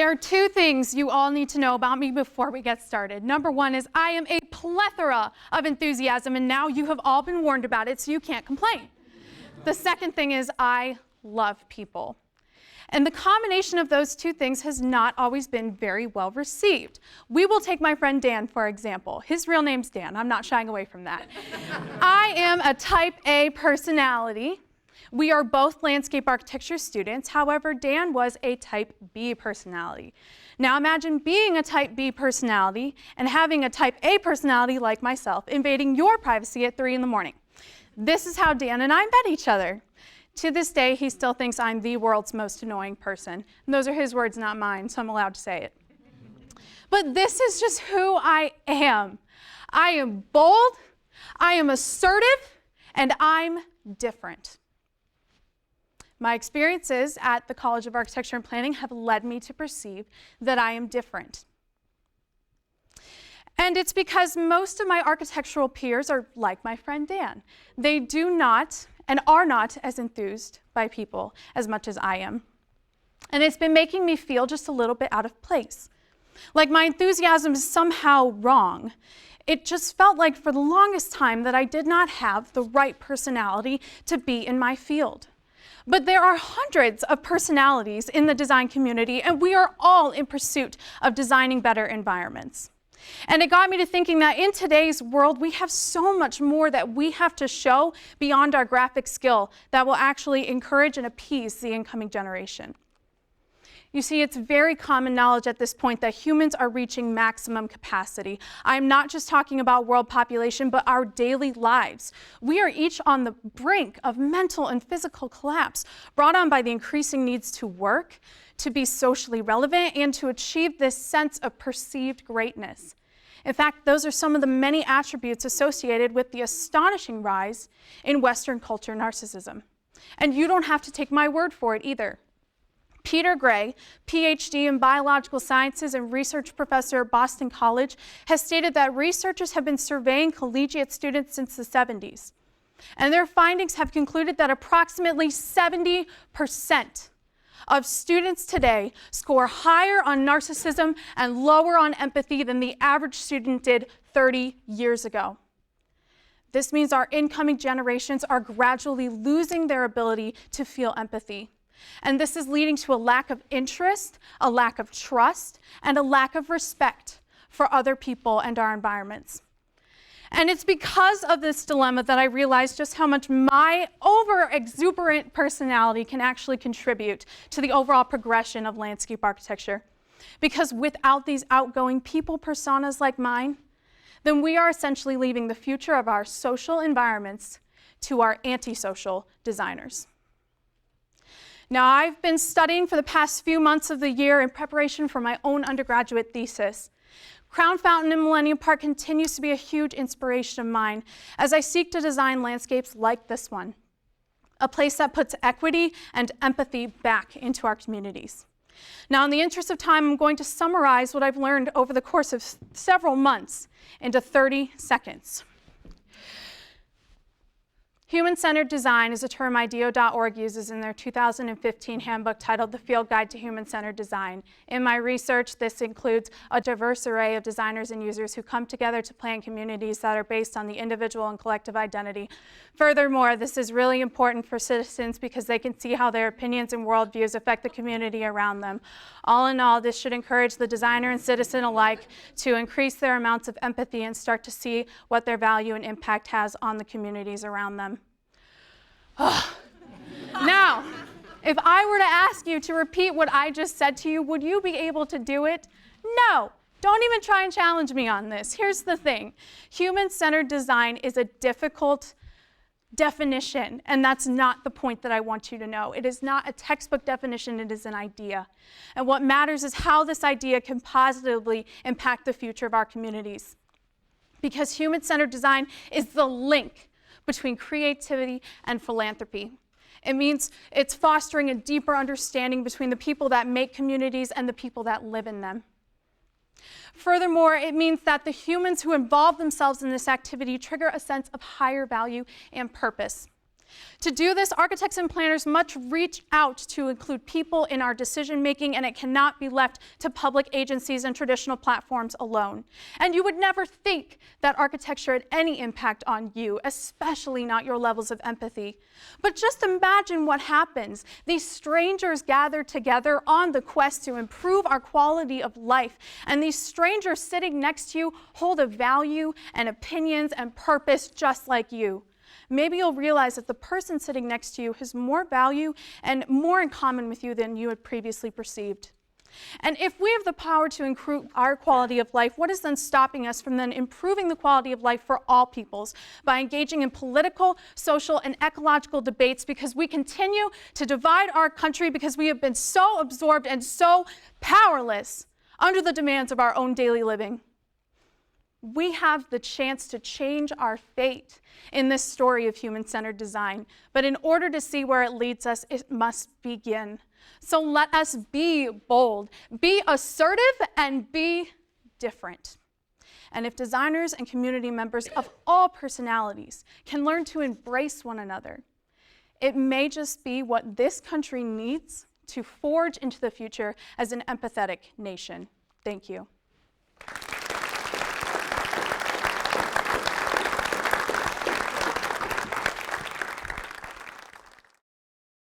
There are two things you all need to know about me before we get started. Number one is I am a plethora of enthusiasm, and now you have all been warned about it, so you can't complain. The second thing is I love people. And the combination of those two things has not always been very well received. We will take my friend Dan, for example. His real name's Dan. I'm not shying away from that. I am a type A personality. We are both landscape architecture students. However, Dan was a type B personality. Now imagine being a type B personality and having a type A personality like myself invading your privacy at 3 in the morning. This is how Dan and I met each other. To this day, he still thinks I'm the world's most annoying person. And those are his words, not mine, so I'm allowed to say it. But this is just who I am. I am bold, I am assertive, and I'm different. My experiences at the College of Architecture and Planning have led me to perceive that I am different. And it's because most of my architectural peers are like my friend Dan. They do not and are not as enthused by people as much as I am. And it's been making me feel just a little bit out of place. Like my enthusiasm is somehow wrong. It just felt like for the longest time that I did not have the right personality to be in my field. But there are hundreds of personalities in the design community, and we are all in pursuit of designing better environments. And it got me to thinking that in today's world, we have so much more that we have to show beyond our graphic skill that will actually encourage and appease the incoming generation. You see, it's very common knowledge at this point that humans are reaching maximum capacity. I'm not just talking about world population, but our daily lives. We are each on the brink of mental and physical collapse, brought on by the increasing needs to work, to be socially relevant, and to achieve this sense of perceived greatness. In fact, those are some of the many attributes associated with the astonishing rise in Western culture narcissism. And you don't have to take my word for it either. Peter Gray, PhD in biological sciences and research professor at Boston College, has stated that researchers have been surveying collegiate students since the 70s. And their findings have concluded that approximately 70% of students today score higher on narcissism and lower on empathy than the average student did 30 years ago. This means our incoming generations are gradually losing their ability to feel empathy. And this is leading to a lack of interest, a lack of trust, and a lack of respect for other people and our environments. And it's because of this dilemma that I realized just how much my over-exuberant personality can actually contribute to the overall progression of landscape architecture. Because without these outgoing people personas like mine, then we are essentially leaving the future of our social environments to our antisocial designers. Now, I've been studying for the past few months of the year in preparation for my own undergraduate thesis. Crown Fountain in Millennium Park continues to be a huge inspiration of mine as I seek to design landscapes like this one, a place that puts equity and empathy back into our communities. Now, in the interest of time, I'm going to summarize what I've learned over the course of several months into 30 seconds. Human-centered design is a term IDEO.org uses in their 2015 handbook titled The Field Guide to Human-Centered Design. In my research, this includes a diverse array of designers and users who come together to plan communities that are based on the individual and collective identity. Furthermore, this is really important for citizens because they can see how their opinions and worldviews affect the community around them. All in all, this should encourage the designer and citizen alike to increase their amounts of empathy and start to see what their value and impact has on the communities around them. Now, if I were to ask you to repeat what I just said to you, would you be able to do it? No. Don't even try and challenge me on this. Here's the thing. Human-centered design is a difficult definition, and that's not the point that I want you to know. It is not a textbook definition, it is an idea. And what matters is how this idea can positively impact the future of our communities. Because human-centered design is the link between creativity and philanthropy. It means it's fostering a deeper understanding between the people that make communities and the people that live in them. Furthermore, it means that the humans who involve themselves in this activity trigger a sense of higher value and purpose. To do this, architects and planners must reach out to include people in our decision making, and it cannot be left to public agencies and traditional platforms alone. And you would never think that architecture had any impact on you, especially not your levels of empathy. But just imagine what happens. These strangers gather together on the quest to improve our quality of life, and these strangers sitting next to you hold a value and opinions and purpose just like you. Maybe you'll realize that the person sitting next to you has more value and more in common with you than you had previously perceived. And if we have the power to improve our quality of life, what is then stopping us from then improving the quality of life for all peoples by engaging in political, social, and ecological debates, because we continue to divide our country because we have been so absorbed and so powerless under the demands of our own daily living? We have the chance to change our fate in this story of human-centered design. But in order to see where it leads us, it must begin. So let us be bold, be assertive, and be different. And if designers and community members of all personalities can learn to embrace one another, it may just be what this country needs to forge into the future as an empathetic nation. Thank you.